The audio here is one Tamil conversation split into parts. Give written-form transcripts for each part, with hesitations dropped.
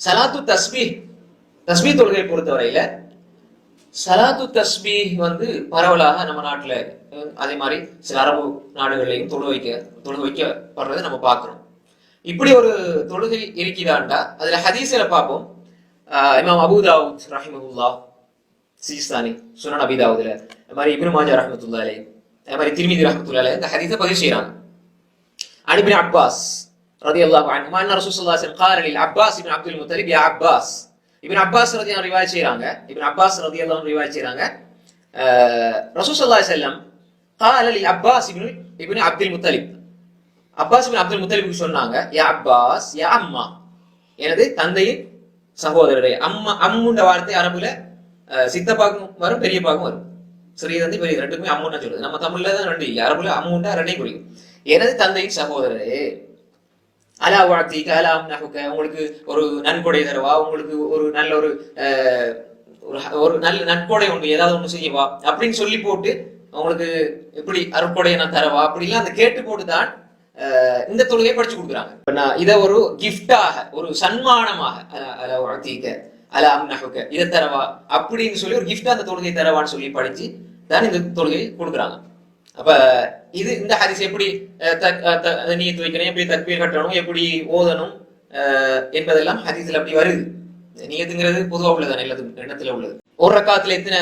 சலாத்து தஸ்பீஹ், தஸ்பீஹ் தொழுகை பொறுத்தவரையில சலாத்து தஸ்பீஹ் பரவலாக நம்ம நாட்டுல அதே மாதிரி சில அரபு நாடுகள்லையும் தொழு வைக்கப்படுறதை நம்ம பார்க்கிறோம். இப்படி ஒரு தொழுகை இருக்கிறான்டா அதுல ஹதீஸ்ல பார்ப்போம். இமாம் அபூ தாவூத் ரஹிமஹுல்லாஹ் சிஸ்தானி சுனன் அபீ தாவூத்ல, அது மாதிரி இப்னு மாஜா ரஹ்மத்துல்லாஹி அலைஹி, அது மாதிரி திர்மிதி ரஹ்மத்துல்லாஹி அலைஹி இந்த ஹதீஸை பதிவு செய்றாங்க. அன் இப்னு அப்பாஸ் ரலியல்லாஹு அன்ஹு அன்ன ரசூலுல்லாஹி ஸல்லல்லாஹு அலைஹி வஸல்லம் قال للعباس بن عبد المطلب يا عباس. இப்னு அப்பாஸ் ரலியல்லாஹு ரிவாயத் செய்றாங்க. இப்னு அப்பாஸ் ரலியல்லாஹு ரிவாயத் செய்றாங்க. ரசூல் ஸல்லல்லாஹு அலைஹி வஸல்லம் قال للعباس ابن عبد المطلب, அப்பாஸ் இப்னு அப்துல் முத்தலிபுக்கு சொன்னாங்க, யா அப்பாஸ் யா அம்மா, எனது தந்தையின் சகோதரரே. அம்மா அம்முன்ற வார்த்தை அரபுல சித்தப்பாக்கும் வரும் பெரியப்பாக்கும் வரும். சிறிய தந்தை பெரிய ரெண்டுக்குமே அம்முன்னா சொல்லுது. நம்ம தமிழ்ல தான் ரெண்டு இல்லை, அரபுல அம்முண்டா ரெண்டையும் குறிக்கும். எனது தந்தையின் சகோதரரே, அலா வாத்திக அலா அம்னஹுக, உங்களுக்கு ஒரு நன்கொடை தரவா, உங்களுக்கு ஒரு நல்ல ஒரு நல்ல நன்கொடை ஒன்று ஏதாவது ஒன்று செய்யவா அப்படின்னு சொல்லி போட்டு உங்களுக்கு எப்படி அருட்கொடையை நான் தரவா அப்படிலாம் அந்த கேட்டு போட்டுதான் இந்த தொழுகையை படிச்சு கொடுக்குறாங்க. இதை ஒரு கிஃப்டாக, ஒரு சன்மானமாக அலா வாத்திக அலா அம்னஹுக இதை தரவா அப்படின்னு சொல்லி ஒரு கிஃப்டா அந்த தொழுகை தரவான்னு சொல்லி படிச்சு தான் இந்த தொழுகையை கொடுக்குறாங்க. அப்ப இது இந்த ஹதீஸ் எப்படி நீயத்து வைக்கணும், எப்படி தக்பீர் கட்டணும், எப்படி ஓதணும் என்பதெல்லாம் ஹதீஸ்ல அப்படி வருது. நீயத்துங்கிறது பொதுவா உள்ளதானே, எல்லாத்துக்கும் எண்ணத்துல உள்ளது. ஒரு ரக்காத்துல எத்தனை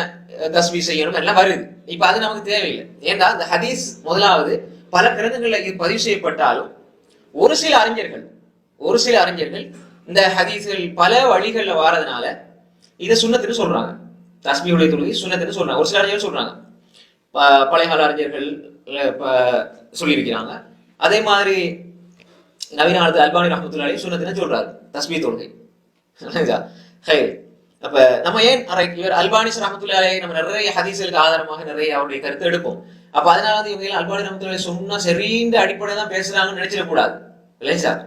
தஸ்பீஹ் செய்யணும் எல்லாம் வருது. இப்ப அது நமக்கு தேவையில்லை. ஏன்னா இந்த ஹதீஸ் முதலாவது பல கிரந்தங்கள்ல இது பதிவு செய்யப்பட்டாலும் ஒரு சில அறிஞர்கள் இந்த ஹதீஸ்கள் பல வழிகள்ல வாரதுனால இதை சுன்னத்துன்னு சொல்றாங்க. தஸ்பீஹுடைய தொழுகை சுன்னத்துன்னு சொல்றாங்க. ஒரு சில அறிஞர்கள் சொல்றாங்க, பழைய கால அறிஞர்கள் சொல்லியிருக்கிறாங்க. அதே மாதிரி நவீன காலத்து அல்பானி ரஹ்மத்துல்லாஹி அலைஹி சுன்னத்துன்னு சொல்றாரு தஸ்பீஹ் தொழுகை. அப்ப நம்ம ஏன் இவர் அல்பானி ரஹ்மத்துல்லாஹி அலைஹி நம்ம நிறைய ஹதீஸ்களுக்கு ஆதாரமாக நிறைய அவருடைய கருத்து எடுப்போம். அப்ப அதனால இவங்க அல்பானி ரஹ்மத்துல்லாஹி சொன்னா சரின்ற அடிப்படையை தான் பேசுறாங்கன்னு நினைச்சிடக்கூடாது இல்லை சார்.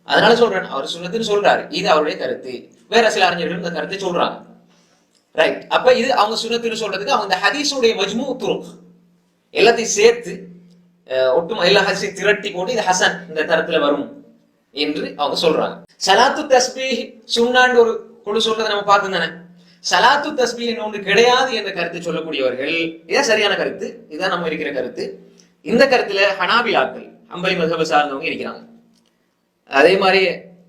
அதனால சொல்றேன், அவர் சுன்னத்துன்னு சொல்றாரு, இது அவருடைய கருத்து. வேற சில அறிஞர்கள் இந்த கருத்தை சொல்றாங்க. ரைட். அப்ப இது அவங்க சுன்னத்துன்னு சொல்றதுக்கு அவங்க இந்த ஹதீஸுடைய மஜ்மூ துருக் எல்லாத்தையும் சேர்த்து ஒட்டுமா எல்லா ஹதீஸையும் திரட்டி போட்டு இது ஹசன் இந்த தரத்துல வரும் என்று அவங்க சொல்றாங்க. சலாத்து தஸ்பீஹ் சுன்னான்னு ஒரு குழு சொல்றதை நம்ம பார்த்து தானே. சலாத்து தஸ்பீஹ் ஒன்று கிடையாது என்ற கருத்தை சொல்லக்கூடியவர்கள், இதான் சரியான கருத்து, இதுதான் நம்ம இருக்கிற கருத்து. இந்த கருத்துல ஹனாபிலாக்கள் ஹம்பலி மதுஹபை சார்ந்தவங்க இருக்கிறாங்க. அதே மாதிரி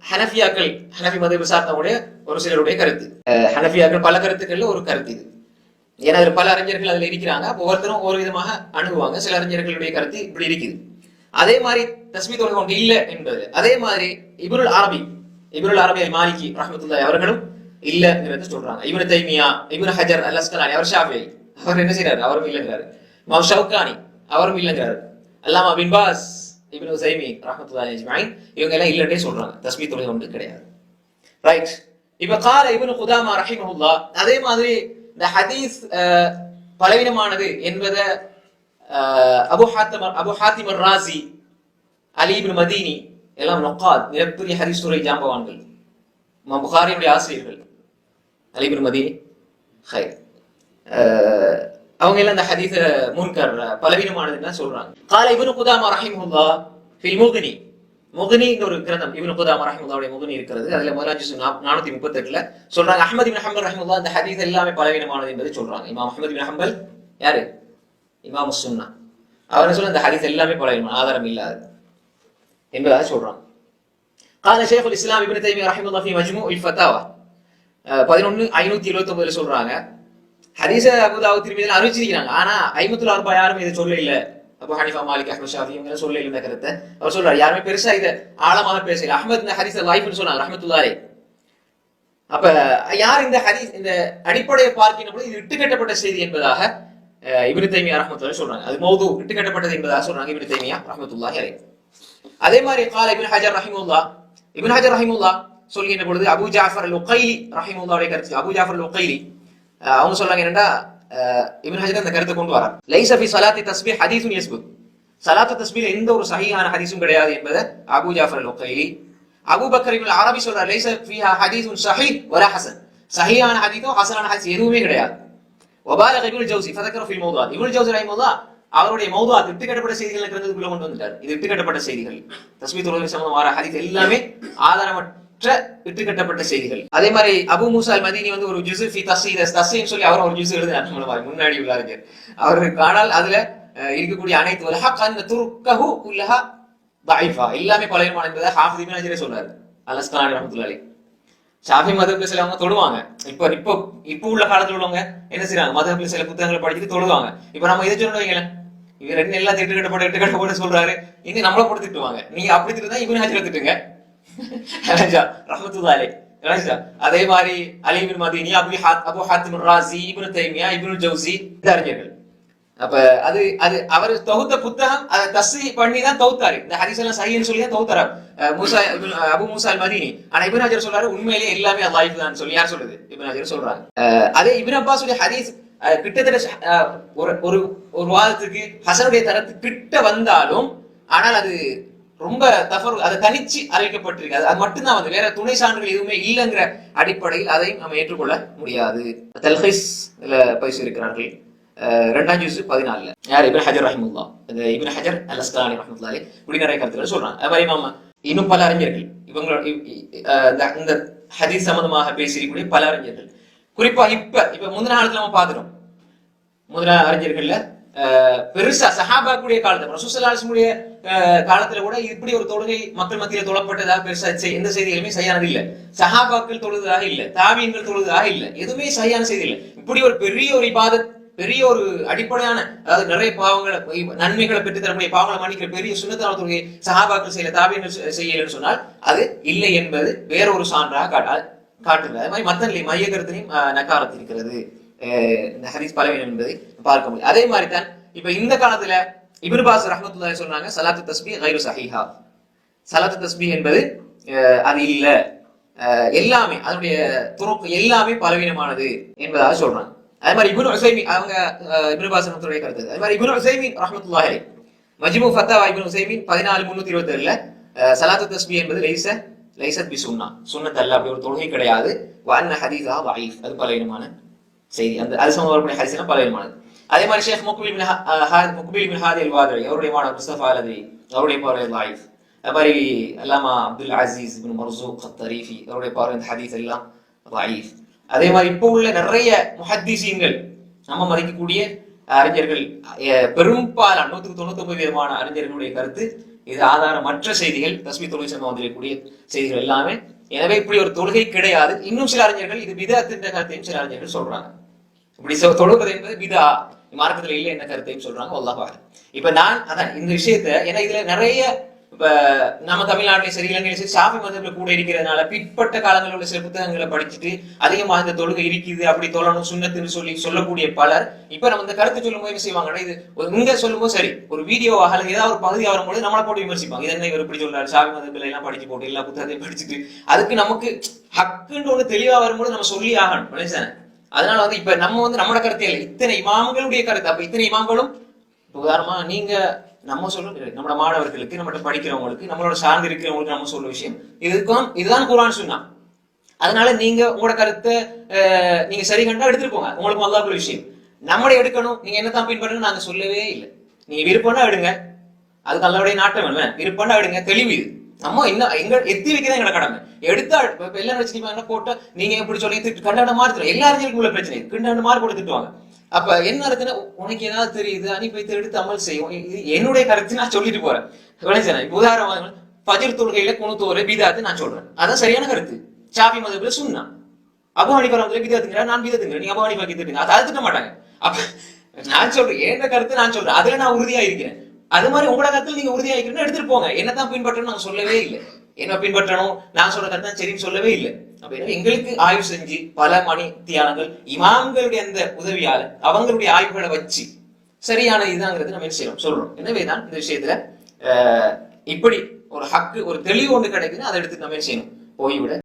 ஹனஃபியாக்கள் ஹனஃபி மதுஹபை சார்ந்தவங்களுடைய ஒரு சிலருடைய கருத்து. ஹனஃபியாக்கள் பல கருத்துக்கள்ல ஒரு கருத்து இது. ஏன்னா அதுல பல அறிஞர்கள் அதுல இருக்கிறாங்க. ஒவ்வொருத்தரும் ஒரு விதமாக அணுகுவாங்க. சில அறிஞர்களுடைய கருத்து இப்படி இருக்குது. அதே மாதிரி தஸ்பீஹ் தொழுகை ஒன்று இல்லை என்பது. அதே மாதிரி இப்னுல் அரபி அல் மாலிகி ரஹ்மத்துல்லாஹி அவர்களும் இல்லைங்கிறத சொல்றாங்க. இப்னு தைமியா, இப்னு ஹஜர் அல் அஸ்கலானி, அவர் ஷாஃபிஈ, அவர் என்ன செய்யறாரு, அவரும் இல்லைங்கிறாரு. இமாம் ஷவுகானி அவரும் இல்லைங்கிறாரு. அல்லாமா பின் பாஸ், இப்னு உஸைமீன் ரஹ்மத்துல்லாஹி அஜ்மஈன் இவங்க எல்லாம் இல்லட்டே சொல்றாங்க. தஸ்பீஹ் தொழுகை ஒன்று கிடையாது. ரைட். இப்ப கால இப்னு குதாமா ரஹிமஹுல்லாஹ் அதே மாதிரி இந்த ஹதீஸ் பலவீனமானது என்பதை அபு ஹாத்திம் ராசி, அலி இப்னு மதீனி எல்லாம் நுக்காத் மிகப்பெரிய ஹதீஸ் துறை ஜாம்பவான்கள், புகாரியுடைய ஆசிரியர்கள், அலி இப்னு மதீனி அவங்க எல்லாம் இந்த ஹதீஸ முன்கர் பலவீனமானதுன்னு சொல்றாங்க. கால இப்னு குதாமா ரஹிமஹுல்லாஹ் ஃபில் முக்னிங்கிற ஒரு கிரந்தம் இப்னு குதாமா ரஹிமஹுல்லாஹ்வுடைய முக்னி இருக்கிறது. அதுல முதலாம் ஜுஸ் 438ல சொல்றாங்க, அஹ்மத் இப்னு ஹம்பல் ரஹிமஹுல்லாஹ் இந்த ஹதீஸ் எல்லாமே பலவீனமானது என்பதை சொல்றாங்க. இமாம் அஹ்மத் இப்னு ஹம்பல் யாரு, இமாம் சுன்னா, அவர் சொல்ல இந்த ஹதீஸ் எல்லாமே பலவீனம், ஆதாரம் இல்லாது என்பதாக சொல்றாங்க. கால ஷேகுல் இஸ்லாம் இப்னு தைமியா ரஹிமஹுல்லாஹ் ஃபி மஜ்மூஇல் ஃபதாவா 11,579ல சொல்றாங்க, ஹதீஸ அபூ தாவூத் திர்மிதில அறிவிச்சிருக்காங்க. ஆனா ஐமத்துல் அர்பா யாரும் இதை சொல்ல இல்ல. அபூ ஹனீஃபா, மாலிக், அஹ்மத், ஷாஃபி இவங்க சொல்ல இல்ல கருத்தை அவர் சொல்றாரு. யாருமே பெருசா இதை ஆழமாக பேசல. அஹ்மத் இந்த ஹதீஸ லைஃப்னு சொன்னாங்க ரஹ்மத்துல்லாஹி அலைஹி. அப்ப யார் இந்த ஹதீஸ் இந்த அடிப்படையை பார்க்கின்ற பொழுது இது இட்டுக்கட்டப்பட்ட செய்தி என்பதாக இப்னு தைமியா ரஹ்மத்துல்லாஹி சொல்றாங்க. அது மௌது இட்டுக்கட்டப்பட்டது என்பதாக சொல்றாங்க இப்னு தைமியா ரஹ்மத்துல்லாஹி அலைஹி. அதே மாதிரி கால இப்னு ஹஜர் ரஹிமஹுல்லாஹ் சொல்கின்ற பொழுது அபூ ஜாஃபர் அல் உகைலி ரஹிமஹுல்லாஹ்வுடைய கருத்து. அபூ ஜாஃபர் அல் உகைலி அவங்க சொல்றாங்க என்னடா, இப்னு ஹஜர் அந்த கருத்தை கொண்டு வரார். லைஸ ஃபி ஸலாத்தி தஸ்பீஹ் ஹதீஸுன் யஸ்புத், ஸலாத்து தஸ்பீஹ்ல எந்த ஒரு சஹீஹான ஹதீஸும் கிடையாது என்பதை அபூ ஜாஃபர் அல் உகைலி. அபூ பக்கர் இப்னு அரபி சொல்றார், லைஸ ஃபீஹா ஹதீஸுன் ஸஹீஹ் வலா ஹஸன், சஹீஹான ஹதீஸோ ஹஸனான ஹதீஸ் எதுவுமே கிடையாது. வபாலக இப்னுல் ஜௌஸி ஃபதக்கர ஃபில் மௌதுஆத், இப்னுல் ஜௌஸி ரஹிமஹுல்லாஹ் அவருடைய மௌதுஆத் இட்டுக்கட்டப்பட்ட செய்திகள் கிரந்தத்துக்குள்ள கொண்டு வந்துட்டார். இது இட்டுக்கட்டப்பட்ட செய்திகள், தஸ்பீஹ் தொழுகை சம்பந்தமான ஹதீஸ் எல்லாமே ஆதாரமற்ற இட்டுக்கட்டப்பட்ட செய்திகள். அதே மாதிரி அபு மூசா அல் மதீனி வந்து ஒரு ஜுஸு ஃபி தஸ்ஸீன்னு சொல்லி அவர் ஒரு ஜுஸு எழுதினார். முன்னாடி உள்ள அறிஞர் அவருக்கு. ஆனால் அதுல இருக்கக்கூடிய அனைத்து வலஹக் அன் துர்கஹு குல்லஹா ضعيفா, எல்லாமே பலவீனமான என்பதை ஹாஃபிஸ் இப்னு ஹஜர் சொல்றாரு அல் அஸ்கலானி ரஹ்மத்துல்லாஹி அலைஹி. ஷாஃபி மதஹப்ல சிலவங்க தொழுவாங்க. இப்போ உள்ள காலத்துல உள்ளவங்க என்ன செய்றாங்க, மதஹப்ல சில புத்தகங்களை படிச்சுட்டு தொழுவாங்க. இப்ப நம்ம இதை சொன்னோம் வைங்களேன், இவர் ரெண்டு எல்லாம் எட்டு சொல்றாரு, இங்க நம்மள போட்டு திட்டுவாங்க. நீங்க அப்படி திட்டுதான் இப்னு ஹஜர் திட்டுங்க ரஹ்மத்துல்லாஹி அலைஹி. அதே மாதிரி அலி இப்னு மதீனி, அபு ஹாத்திம் ராஸி, இப்னு தைமியா, இப்னு ஜௌஸி அறிஞர்கள். அப்ப அது அது அவர் தொகுத்த புத்தகம் அதை தஸ்ஸீஹ் பண்ணி தான் தொகுத்தாரு. இந்த ஹதீஸ் எல்லாம் சஹீஹ்னு சொல்லி தான் தொகுத்தாரு அபு மூசா அல் மதீனி. ஆனா இப்னு ஹஜர் சொல்றாரு உண்மையிலேயே எல்லாமே லைஃப் தான் சொல்லி. யார் சொல்றது? இப்னு ஹஜர் சொல்றாங்க. அதே இப்னு அப்பாஸ் உடைய ஹதீஸ் கிட்டத்தட்ட ஒரு ஒரு வாதத்துக்கு ஹசனுடைய தரத்து கிட்ட வந்தாலும், ஆனால் அது ரொம்ப தஃபர், அதை தனிச்சு அறிவிக்கப்பட்டிருக்கு. அது மட்டும்தான் வந்து வேற துணை சான்றுகள் எதுவுமே இல்லைங்கிற அடிப்படையில் அதையும் நம்ம ஏற்றுக்கொள்ள முடியாது. தல்ஹீஸ் பேசியிருக்கிறார்கள் 2ஆம் ஜுஸ் 14. யார்? இப்னு ஹஜர் ரஹிமஹுல்லாஹ். இந்த இப்னு ஹஜர் அல் அஸ்கலானி ரஹ்மத்துல்லாஹி இப்படி நிறைய கருத்துக்கள் சொல்றாங்க. அது மாதிரி நம்ம இன்னும் பல அறிஞர்கள் இவங்களோட இந்த ஹதீஸ் சம்பந்தமாக பேசியிருக்கக்கூடிய பல அறிஞர்கள், குறிப்பா இப்ப முந்தின காலத்துல நம்ம பாத்துறோம். முந்தின அறிஞர்கள்ல பெருசா சஹாபாக்குடைய காலத்துல, ரசூலுல்லாஹி ஸல்லல்லாஹு அலைஹி வஸல்லம் காலத்துல கூட இப்படி ஒரு தொழுகை மக்கள் மத்தியில தொழப்பட்டதாக பெருசா எந்த செய்திகளுமே சரியானது இல்ல. சஹாபாக்கள் தொழுதாக இல்ல, தாபீன்கள் தொழுதாக இல்ல, எதுவுமே சரியான செய்தி இல்லை. இப்படி ஒரு பெரிய ஒரு இபாதத், பெரிய ஒரு அடிப்படையான, அதாவது நிறைய பாவங்களை நன்மைகளை பெற்று தரக்கூடிய பாவங்களை மன்னிக்கிற பெரிய சுன்னத்தான தொழுகை சஹாபாக்கள் செய்யல, தாபீன்கள் செய்யலன்னு சொன்னால் அது இல்லை என்பது வேற ஒரு சான்றாக காட்டுகிறது. அது மாதிரி மத்த மைய கருத்தினையும் நக்காரத்து இருக்கிறது. இந்த ஹதீஸ் பலவீனம் என்பதை பார்க்க முடியும். அதே மாதிரி தான் இப்ப இந்த காலத்துல இப்னு பாஸ் ரஹ்மத்துல்லாஹி சொல்றாங்க, ஸலாத்து தஸ்பீஹ் கைரு ஸஹீஹா, ஸலாத்து தஸ்பீஹ் என்பது அது இல்ல, எல்லாமே அதனுடைய துருக் எல்லாமே பலவீனமானது என்பதாக சொல்றாங்க. அதே மாதிரி இப்னு உஸைமீன், அவங்க இப்னு பாஸ் ரஹ்மத்துல்லாஹி கருத்து. அதே மாதிரி இப்னு உஸைமீன் ரஹ்மத்துல்லாஹி அலைஹி மஜ்மூ ஃபத்தாவா இப்னு உஸைமீன் 14327ல ஸலாத்து தஸ்பீஹ் என்பது லைஸத் பி சுன்னத் அல்ல, அப்படி ஒரு தொழுகை கிடையாது. வ அன்ன ஹதீஸா ضعيف, அது பலவீனமான செய்தி. அந்த அது சம்பந்தப்பட்ட ஹதீஸ் எல்லாம் பலவீனமானது. அதே மாதிரி ஷேக் முக்பில் பின் ஹாதி அல் வாதரி அவருடைய மாணவர் முஸ்தஃபா அல்-அதரி அவருடைய பார்வை ضعيف. அதே மாதிரி அல்லாமா அப்துல் அசீஸ் இப்னு மர்சூக் அத்-தரீஃபி அவருடைய பார்வை இந்த ஹதீஸ் எல்லாம் ضعيف. அதே மாதிரி இப்போ உள்ள நிறைய முஹத்திஸீன்கள், நம்ம மதிக்கக்கூடிய அறிஞர்கள், பெரும்பாலான 199% அறிஞர்களுடைய கருத்து இது ஆதாரமற்ற செய்திகள், தஸ்பீஹ் தொழுகை சம்பந்தமாக வந்திருக்கக்கூடிய செய்திகள் எல்லாமே. எனவே இப்படி ஒரு தொழுகை கிடையாது. இன்னும் சில அறிஞர்கள் இது பிதஅத் என்ற கருத்தையும் சில அறிஞர்கள் சொல்றாங்க. இப்படி தொழுவது என்பது பிதா, மார்க்கத்துல இல்லை என்ற கருத்தையும் சொல்றாங்க. வல்லாஹு அலம். இப்ப நான் அதான் இந்த விஷயத்த, ஏன்னா இதுல நிறைய இப்ப நம்ம தமிழ்நாட்டிலே சரி, இலங்கையில சரி, ஷாஃபி மதத்துல கூட இருக்கிறதுனால பிற்பட்ட காலங்களில் உள்ள சில புத்தகங்களை படிச்சுட்டு அதிகமாக இந்த தொழுகை இருக்குது, அப்படி தொழணும் சுன்னத்துன்னு சொல்லக்கூடிய பலர் இப்ப நம்ம இந்த கருத்து சொல்லும் போது என்ன செய்வாங்க, இது இங்க சொல்லும் போது சரி ஒரு வீடியோவாக அல்லது ஏதாவது ஒரு பகுதி வரும்போது நம்மளை போட்டு விமர்சிப்பாங்க. இது என்ன இவர் இப்படி சொல்றாரு, ஷாஃபி மதத்துல எல்லாம் படிச்சு போட்டு எல்லா புத்தகத்தையும் படிச்சுட்டு, அதுக்கு நமக்கு ஹக்குன்னு ஒண்ணு தெளிவா வரும்போது நம்ம சொல்லி ஆகணும். அதனால வந்து இப்ப நம்ம வந்து நம்மளோட கருத்தை இல்லை, இத்தனை இமாம்களுடைய கருத்து. அப்ப இத்தனை இமாம்களும் உதாரணமா நீங்க நம்ம சொல்ல நம்ம மாணவர்களுக்கு, நம்ம படிக்கிறவங்களுக்கு, நம்மளோட சார்ந்து இருக்கிறவங்களுக்கு நம்ம சொல்ற விஷயம் இதுதான் குர்ஆன் சுன்னா. அதனால நீங்க உங்களோட கருத்தை நீங்க சரி கண்டா எடுத்துட்டு போங்க, உங்களுக்கு அல்லாஹ்வுடைய விஷயம். நம்மளை எடுக்கணும், நீங்க என்னதான் பின்பற்றணும் நாங்க சொல்லவே இல்லை. நீங்க விருப்பம்னா எடுங்க, அதுக்கு அல்லாஹ்வுடைய நாட்டம் இல்லை. விருப்பம்னா எடுங்க, தெளிவு இது. நம்ம என்ன எங்க எத்தி வைக்கதான் எங்களோட கடமை. எடுத்தா எல்லாம் வச்சுக்கிட்டு போட்டா நீங்க எப்படி சொல்லி கண்டாண்ட மாறுத்துறோம். எல்லா அறிஞர்களுக்கும் உள்ள பிரச்சனை கண்டாண்ட மாறு போட்டு திட்டுவாங்க. அப்ப என்ன இருக்குன்னா, உனக்கு ஏதாவது தெரியுது அனுப்பி எடுத்து அமல் செய்யும். இது என்னுடைய கருத்து, நான் சொல்லிட்டு போறேன். இப்ப உதாரணமாக ஃபஜ்ர் தொழுகையில குனுத்தோர பிதாத்து நான் சொல்றேன், அதான் சரியான கருத்து. ஷாஃபி மதத்துல சுன்னா, அபூ ஹனீஃபா ரஹ்மத்துல்லாஹி பிதாத்துங்கற, நான் பிதாத்துங்கற, நீங்க அபூ ஹனீஃபா திட்டுங்க, அதை திட்ட மாட்டாங்க. அப்ப நான் சொல்றேன் என்ற கருத்து நான் சொல்றேன், அதுல நான் உறுதியா இருக்கிறேன். அது மாதிரி உங்களோட கருத்துல நீங்க உறுதியா இருக்கிறேன்னு எடுத்துட்டு போங்க. என்னதான் பின்பற்றணும் நாங்க சொல்லவே இல்லை. என்ன பின்பற்றணும் நான் சொல்ற கருத்து தான் சரின்னு சொல்லவே இல்லை. அப்ப எங்களுக்கு ஆய்வு செஞ்சு பல மணி தியானங்கள் இமாம்களுடைய அந்த உதவியால அவங்களுடைய ஆய்வுகளை வச்சு சரியான இதுதாங்கிறது நம்ம என்ன செய்யறோம் சொல்றோம். எனவேதான் இந்த விஷயத்துல இப்படி ஒரு ஹக்கு, ஒரு தெளிவு ஒன்று கிடைக்குதுன்னு அதை எடுத்து நம்ம என்ன செய்யணும், போய்விட